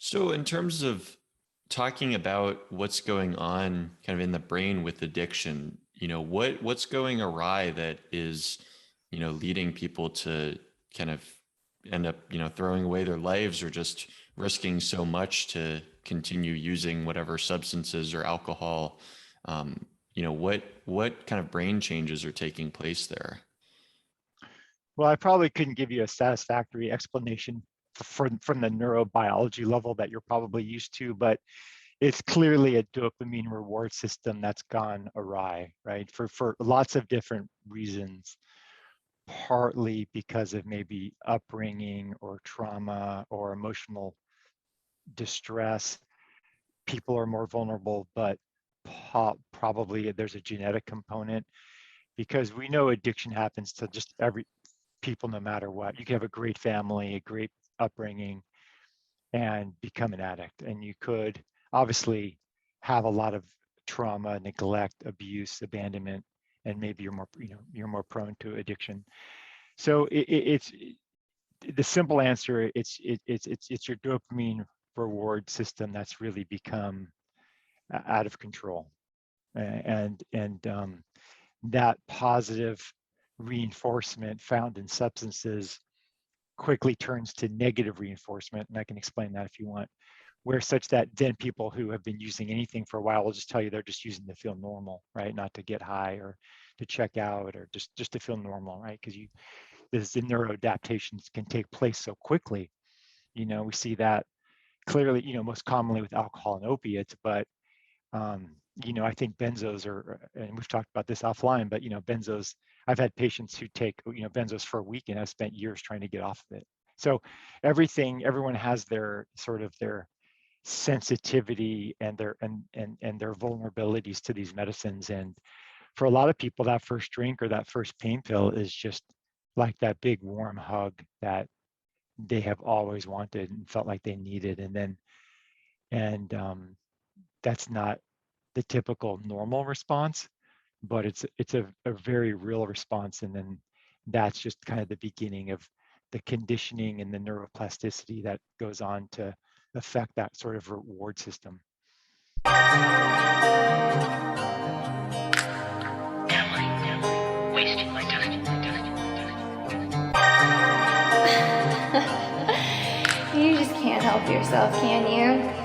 So in terms of talking about what's going on kind of in the brain with addiction, what's going awry that is, leading people to kind of end up, throwing away their lives or just risking so much to continue using whatever substances or alcohol. What kind of brain changes are taking place there? Well, I probably couldn't give you a satisfactory explanation from the neurobiology level that you're probably used to, but it's clearly a dopamine reward system that's gone awry, right? For lots of different reasons, partly because of maybe upbringing or trauma or emotional distress. People are more vulnerable, but probably there's a genetic component because we know addiction happens to just every people no matter what. You can have a great family, a great upbringing, and become an addict. And you could obviously have a lot of trauma, neglect, abuse, abandonment, and maybe you're more prone to addiction. So it's the simple answer. It's your dopamine reward system that's really become out of control, and that positive reinforcement found in substances quickly turns to negative reinforcement, and I can explain that if you want, where such that then people who have been using anything for a while will just tell you they're just using to feel normal, right? Not to get high or to check out or just to feel normal, right? Because the neuroadaptations can take place so quickly. We see that clearly, most commonly with alcohol and opiates, but I think benzos are, and we've talked about this offline, but benzos, I've had patients who take, benzos for a week and have spent years trying to get off of it. So everyone has their sort of their sensitivity and their vulnerabilities to these medicines. And for a lot of people, that first drink or that first pain pill is just like that big warm hug that they have always wanted and felt like they needed. And that's not the typical normal response, but it's a very real response. And then that's just kind of the beginning of the conditioning and the neuroplasticity that goes on to affect that sort of reward system. Wasting my time. You just can't help yourself, can you?